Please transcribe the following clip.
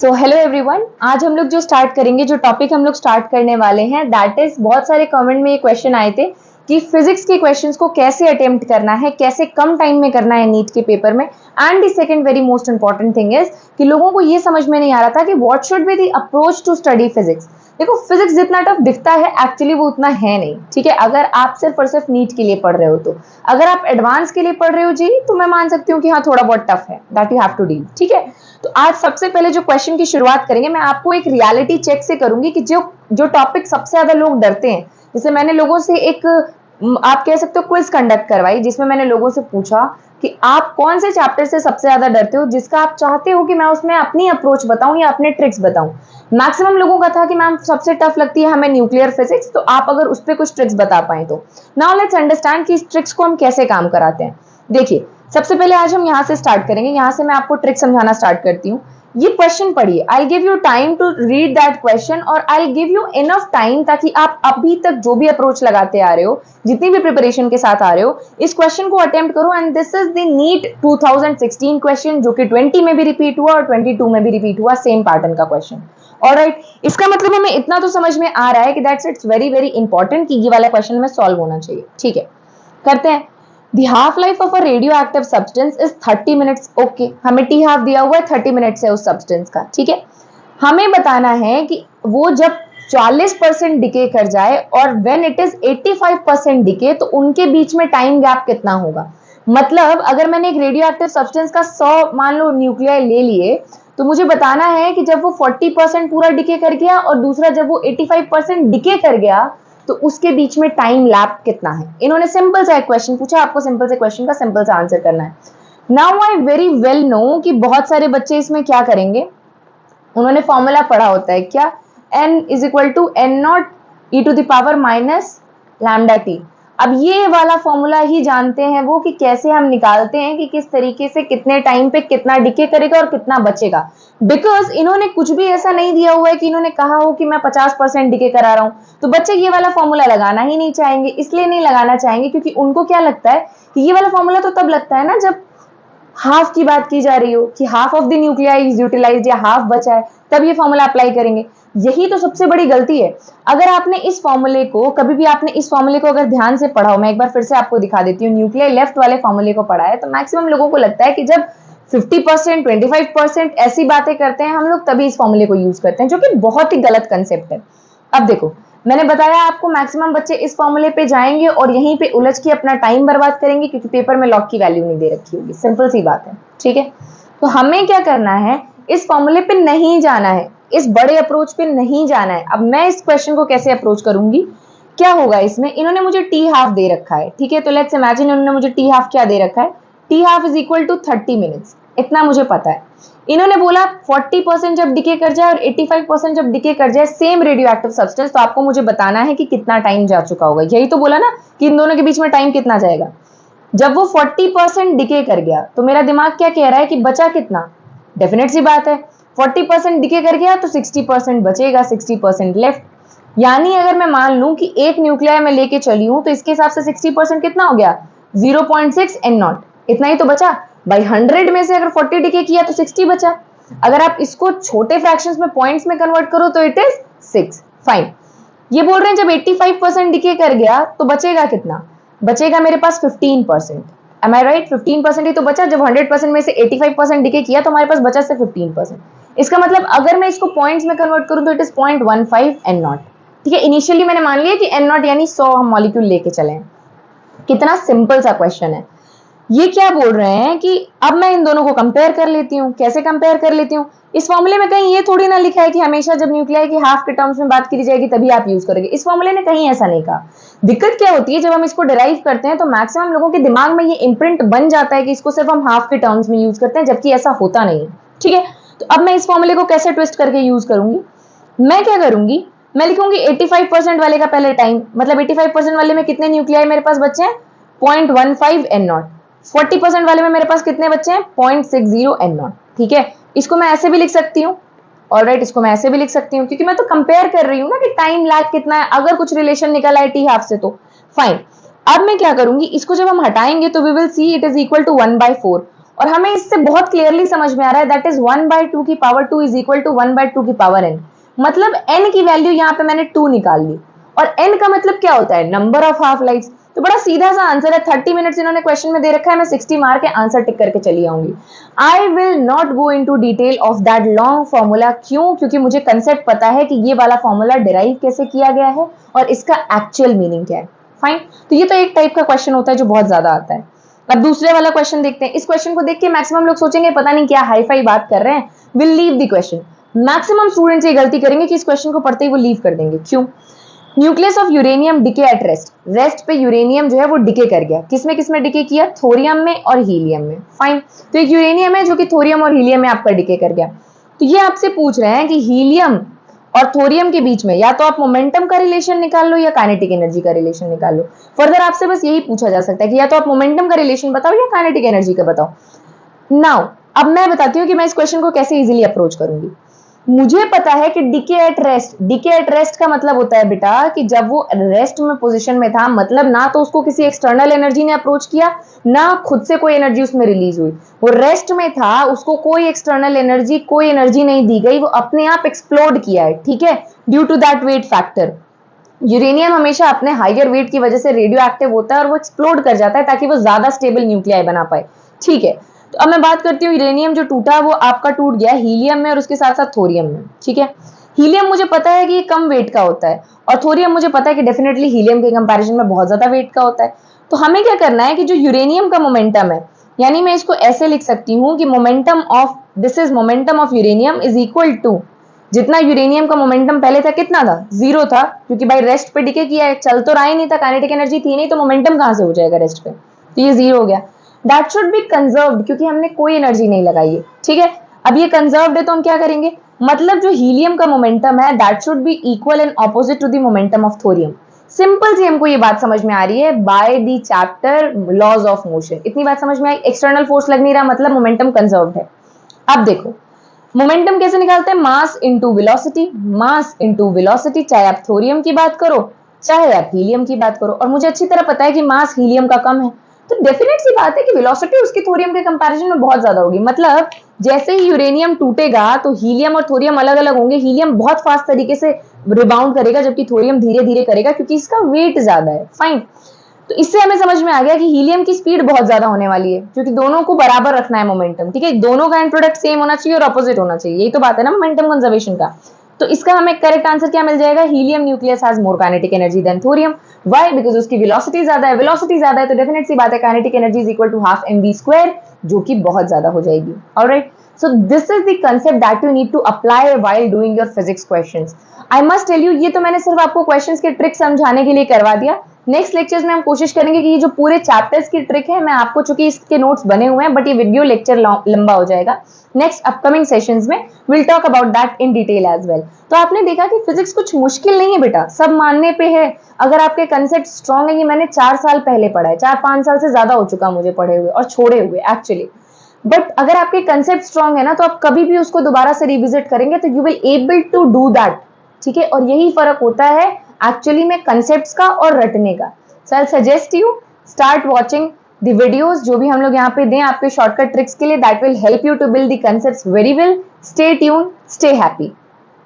तो hello everyone, आज हम लोग जो स्टार्ट करेंगे, जो टॉपिक हम लोग स्टार्ट करने वाले हैं दैट इज, बहुत सारे कमेंट में ये क्वेश्चन आए थे कि फिजिक्स के क्वेश्चंस को कैसे अटेम्प्ट करना है, कैसे कम टाइम में करना है नीट के पेपर में। And the second very most important thing is कि लोगों को ये समझ में नहीं आ रहा था कि what should be the approach to study physics. देखो, फिजिक्स जितना टफ दिखता है एक्चुअली वो उतना है नहीं, ठीक है। अगर आप सिर्फ और सिर्फ नीट के लिए पढ़ रहे हो तो, अगर आप एडवांस के लिए पढ़ रहे हो जी, तो मैं मान सकती हूँ कि हाँ थोड़ा बहुत टफ है, that you have to deal, ठीक है। तो आज सबसे पहले जो क्वेश्चन की शुरुआत करेंगे, मैं आपको एक रियलिटी चेक से करूंगी कि जो जो टॉपिक सबसे ज्यादा लोग डरते हैं, जैसे मैंने लोगों से एक आप कह सकते हो क्विज कंडक्ट करवाई, जिसमें मैंने लोगों से पूछा कि आप कौन से चैप्टर से सबसे ज्यादा डरते हो, जिसका आप चाहते हो कि मैं उसमें अपनी अप्रोच बताऊं या अपने ट्रिक्स बताऊं। मैक्सिमम लोगों का था कि मैम सबसे टफ लगती है हमें न्यूक्लियर फिजिक्स, तो आप अगर उस पर कुछ ट्रिक्स बता पाए तो। नाउ लेट्स अंडरस्टैंड कि इस ट्रिक्स को हम कैसे काम कराते हैं। देखिए, सबसे पहले आज हम यहां से स्टार्ट करेंगे, यहां से मैं आपको ट्रिक समझाना स्टार्ट करती हूँ। ये क्वेश्चन पढ़िए, I give you time to read that question, और I give you enough time ताकि आप अभी तक जो भी अप्रोच लगाते आ रहे हो, जितनी भी प्रिपरेशन के साथ आ रहे हो, इस क्वेश्चन को अटेम्प्ट करो। And this is the NEET 2016 question, जो कि 20 में भी रिपीट हुआ और 22 में भी रिपीट हुआ, सेम पैटर्न का क्वेश्चन। ऑलराइट, इसका मतलब हमें इतना तो समझ में आ रहा है कि that's it's very very important कि ये वाला क्वेश्चन में सॉल्व होना चाहिए, ठीक है। करते हैं। The half life of a radioactive substance is 30 minutes. Okay, हमें टी हाफ दिया हुआ है, 30 मिनट्स है उस सब्सटेंस का, ठीक है। हमें बताना है कि वो जब 40% डिके कर जाए और व्हेन इट इज 85% डिके, तो उनके बीच में टाइम गैप कितना होगा। मतलब अगर मैंने एक रेडियो एक्टिव सब्सटेंस का 100 मान लो न्यूक्लियाई ले लिए, तो मुझे बताना है कि जब वो 40% पूरा डिके कर गया और दूसरा जब वो 85% डिके कर गया, तो उसके बीच में टाइम लैप कितना है। इन्होंने सिंपल सा एक क्वेश्चन पूछा, आपको सिंपल से क्वेश्चन का सिंपल सा आंसर करना है। Now I very well know कि बहुत सारे बच्चे इसमें क्या करेंगे, उन्होंने फॉर्मूला पढ़ा होता है क्या, n is equal to N naught e to the power minus lambda t. अब ये वाला फॉर्मूला ही जानते हैं वो कि कैसे हम निकालते हैं कि किस तरीके से कितने टाइम पे कितना डिके करेगा और कितना बचेगा। बिकॉज इन्होंने कुछ भी ऐसा नहीं दिया हुआ है कि इन्होंने कहा हो कि मैं 50% डिके करा रहा हूं, तो बच्चे ये वाला फॉर्मूला लगाना ही नहीं चाहेंगे। इसलिए नहीं लगाना चाहेंगे क्योंकि उनको क्या लगता है कि ये वाला फॉर्मूला तो तब लगता है ना जब हाफ की बात की जा रही हो, कि half of the nuclei is utilized या हाफ बचा है, तब ये फॉर्मूला अप्लाई करेंगे। यही तो सबसे बड़ी गलती है। अगर आपने इस फॉर्मूले को कभी भी आपने इस फॉर्मूले को अगर ध्यान से पढ़ा हो, मैं एक बार फिर से आपको दिखा देती हूँ, न्यूक्लियाई लेफ्ट वाले फॉर्मूले को पढ़ा है, तो मैक्सिमम लोगों को लगता है कि जब 50% 25% ऐसी बातें करते हैं हम लोग, तभी इस फॉर्मूले को यूज करते हैं, जो कि बहुत ही गलत कंसेप्ट है। अब देखो, मैंने बताया आपको मैक्सिमम बच्चे इस फॉर्मूले पे जाएंगे और यहीं पे उलझ के अपना टाइम बर्बाद करेंगे, क्योंकि पेपर में लॉग की वैल्यू नहीं दे रखी होगी। सिंपल सी बात है, ठीक है। तो हमें क्या करना है, इस फॉर्मूले पे नहीं जाना है, इस बड़े अप्रोच पे नहीं जाना है। अब मैं इस क्वेश्चन को कैसे अप्रोच करूंगी, क्या होगा इसमें, इन्होंने मुझे टी हाफ दे रखा है, ठीक है। तो लेट्स इमेजिन इन्होंने मुझे टी हाफ क्या दे रखा है, t half is equal to 30 minutes, इतना मुझे पता है। इन्होंने बोला 40% जब डिके कर जाए और 85% जब डिके कर जाए सेम रेडियो एक्टिव सब्सटेंस, तो आपको मुझे बताना है कि कितना टाइम जा चुका होगा। यही तो बोला ना कि इन दोनों के बीच में टाइम कितना जाएगा। जब वो 40% डिके कर गया, तो मेरा दिमाग क्या कह रहा है कि बचा कितना। डेफिनेट सी बात है, 40% डिके कर गया तो 60% बचेगा, 60% लेफ्ट। यानी अगर मैं मान लूं कि एक न्यूक्लियाई में लेके चली हूं, तो इसके हिसाब से 60% कितना हो गया, 0.6 एन नॉट, इतना ही तो बचा। बाई 100 में से अगर 40 डिके किया तो 60 बचा। अगर आप इसको छोटे फ्रैक्शंस में पॉइंट्स में कन्वर्ट करो तो इट इज 6। फाइन। ये बोल रहे हैं जब 85% डिके कर गया तो बचेगा कितना, बचेगा मेरे पास 15%। एम आई राइट, 15% ही तो बचा। जब 100% में से 85% डिके किया तो हमारे पास बचा सिर्फ 15%। इसका मतलब अगर मैं इसको पॉइंट्स में कन्वर्ट करूं तो इट इज 0.15 एन नॉट, ठीक है। इनिशियली मैंने मान लिया कि एन नॉट यानी 100 हम मॉलिक्यूल लेके चले हैं। कितना सिंपल सा क्वेश्चन है। ये क्या बोल रहे हैं कि अब मैं इन दोनों को कंपेयर कर लेती हूँ। कैसे कंपेयर कर लेती हूँ, इस फॉर्मूले में कहीं ये थोड़ी ना लिखा है कि हमेशा जब न्यूक्लियाई की हाफ के टर्म्स में बात की जाएगी तभी आप यूज करोगे। इस फॉर्मूले ने कहीं ऐसा नहीं कहा। दिक्कत क्या होती है, जब हम इसको डिराइव करते हैं तो मैक्सिमम लोगों के दिमाग में ये इंप्रिंट बन जाता है कि इसको सिर्फ हम हाफ के टर्म्स में यूज करते हैं, जबकि ऐसा होता नहीं है, ठीक है। तो अब मैं इस फॉर्मूले को कैसे ट्विस्ट करके यूज करूंगी, मैं क्या करूंगी, मैं लिखूंगी 85% वाले का पहले टाइम, मतलब 85% वाले में कितने न्यूक्लियाई मेरे पास बच्चे हैं, 0.15 एन नॉट। 40% वाले में मेरे पास कितने बच्चे हैं, 0.60 एन नॉट, ठीक है। इसको मैं ऐसे भी लिख सकती हूँ, ऑलराइट, इसको मैं ऐसे भी लिख सकती हूँ, क्योंकि मैं तो कंपेयर कर रही हूँ ना कि टाइम लैग कितना है, अगर कुछ रिलेशन निकल आए टी हाफ से तो फाइन। अब मैं क्या करूंगी, इसको जब हम हटाएंगे तो we will see it is equal to 1/4। और हमें इससे बहुत क्लियरली समझ में आ रहा है दैट इज 1/2 की पावर 2 इज इक्वल टू 1/2 की पावर n। मतलब n की वैल्यू यहाँ पे मैंने 2 निकाल ली, और n का मतलब क्या होता है, नंबर ऑफ हाफ लाइफ। तो बड़ा सीधा सा आंसर है, 30 मिनट्स इन्होंने क्वेश्चन में दे रखा है, मैं 60 मार के आंसर टिक करके चली आऊंगी। I will not go into detail of that long formula. क्यों? क्योंकि मुझे कंसेप्ट पता है कि ये वाला फॉर्मूला डिराइव कैसे किया गया है और इसका एक्चुअल मीनिंग क्या है। फाइन, तो ये तो एक टाइप का क्वेश्चन होता है जो बहुत ज्यादा आता है। अब दूसरे वाला क्वेश्चन देखते हैं। इस क्वेश्चन को देख के मैक्सिमम लोग सोचेंगे पता नहीं क्या हाई फाई बात कर रहे हैं, will leave the question. Maximum students ये गलती करेंगे कि इस क्वेश्चन को पढ़ते ही वो लीव कर देंगे। क्यों? Nucleus of uranium decay at rest. Rest पे यूरेनियम जो है वो डिके कर गया। किसमें डिके किया? थोरियम में और हीलियम में। फाइन, तो एक यूरेनियम है जो कि थोरियम और हीलियम में आपका डिके कर गया। तो ये आपसे पूछ रहे हैं कि हीलियम और थोरियम के बीच में या तो आप मोमेंटम का रिलेशन निकाल लो या काइनेटिक एनर्जी का रिलेशन निकाल लो। फर्दर आपसे बस यही पूछा जा सकता है कि या तो आप मोमेंटम का रिलेशन बताओ या काइनेटिक एनर्जी का बताओ। नाउ अब मैं बताती हूँ कि मैं इस क्वेश्चन को कैसे इजीली अप्रोच करूंगी। मुझे पता है कि decay at rest, decay at rest का मतलब होता है बेटा कि जब वो रेस्ट में पोजीशन में था, मतलब ना तो उसको किसी एक्सटर्नल एनर्जी ने अप्रोच किया, ना खुद से कोई एनर्जी उसमें रिलीज हुई। वो रेस्ट में था, उसको कोई एक्सटर्नल एनर्जी, कोई एनर्जी नहीं दी गई, वो अपने आप एक्सप्लोड किया है। ठीक है, due to that weight factor. Uranium हमेशा अपने हाइयर वेट की वजह से रेडियो एक्टिव होता है और वो एक्सप्लोड कर जाता है ताकि वो ज्यादा स्टेबल न्यूक्लियाई बना पाए। ठीक है, तो अब मैं बात करती हूँ यूरेनियम जो टूटा वो आपका टूट गया हीलियम में और उसके साथ साथ थोरियम में। ठीक है, हीलियम मुझे पता है कि ये कम वेट का होता है और थोरियम मुझे पता है कि डेफिनेटली हीलियम के कंपैरिजन में बहुत ज्यादा वेट का होता है। तो हमें क्या करना है कि जो यूरेनियम का मोमेंटम है, यानी मैं इसको ऐसे लिख सकती हूँ कि momentum of this is momentum of uranium is equal to जितना यूरेनियम का मोमेंटम पहले था कितना था, 0 था, क्योंकि भाई रेस्ट पे डिके किया है, चल तो रहा ही नहीं था, काइनेटिक एनर्जी थी नहीं, तो मोमेंटम कहां से हो जाएगा रेस्ट पे, तो ये 0 हो गया। दैट शुड बी कंजर्व्ड क्योंकि हमने कोई एनर्जी नहीं लगाई है। ठीक है, अब ये कंजर्व्ड है तो हम क्या करेंगे, मतलब जो हीलियम का मोमेंटम है that should be equal and opposite to the momentum of thorium. Simple सी हमको ये बात समझ में आ रही है by the chapter laws of motion. इतनी बात समझ में आई, एक्सटर्नल फोर्स लग नहीं रहा, मतलब मोमेंटम कंजर्व्ड है। अब देखो मोमेंटम कैसे निकालते हैं, mass into velocity, mass into velocity, चाहे आप थोरियम की बात करो चाहे आप हीलियम की बात करो। और मुझे अच्छी तरह पता है कि मास हीलियम का कम है, तो डेफिनेट सी बात है कि वेलोसिटी उसकी थोरियम के कंपैरिजन में बहुत ज्यादा होगी। मतलब जैसे ही यूरेनियम टूटेगा तो हीलियम और थोरियम अलग अलग होंगे, हीलियम बहुत फास्ट तरीके से रिबाउंड करेगा जबकि थोरियम धीरे धीरे करेगा क्योंकि इसका वेट ज्यादा है। फाइन, तो इससे हमें समझ में आ गया कि हीलियम की स्पीड बहुत ज्यादा होने वाली है क्योंकि दोनों को बराबर रखना है मोमेंटम। ठीक है, दोनों का एंड प्रोडक्ट सेम होना चाहिए और अपोजिट होना चाहिए, यही तो बात है ना मोमेंटम कंजर्वेशन का। तो इसका हमें करेक्ट आंसर क्या मिल जाएगा, helium nucleus has more kinetic energy than thorium. Why? Because उसकी वेलोसिटी ज्यादा है, वेलोसिटी ज्यादा है तो डेफिनेट सी बात है kinetic energy is equal to half mv², जो कि बहुत ज्यादा हो जाएगी। Alright, so this is the concept that you need to apply while doing your physics questions. I must tell you, ये तो मैंने सिर्फ आपको क्वेश्चंस के ट्रिक समझाने के लिए करवा दिया। नेक्स्ट लेक्चर्स में हम कोशिश करेंगे कि ये जो पूरे चैप्टर्स की ट्रिक है, मैं आपको, चूंकि इसके नोट्स बने हुए हैं बट ये वीडियो लेक्चर लंबा हो जाएगा, नेक्स्ट अपकमिंग सेशंस में will talk about that in detail as well. तो आपने देखा कि फिजिक्स कुछ मुश्किल नहीं है बेटा, सब मानने पे है अगर आपके कंसेप्ट स्ट्रॉन्ग है। ये मैंने 4 साल पहले पढ़ा है, 4-5 साल से ज्यादा हो चुका मुझे पढ़े हुए और छोड़े हुए एक्चुअली। बट अगर आपके कंसेप्ट स्ट्रॉन्ग है ना तो आप कभी भी उसको दोबारा से रिविजिट करेंगे तो you will able to do that. ठीक है, और यही फर्क होता है एक्चुअली में कंसेप्ट्स का और रटने का। So I suggest you start watching the videos जो भी हम लोग यहाँ पे दें आपके शॉर्टकट ट्रिक्स के लिए, that will help you to build the concepts very well. Stay tune, stay happy.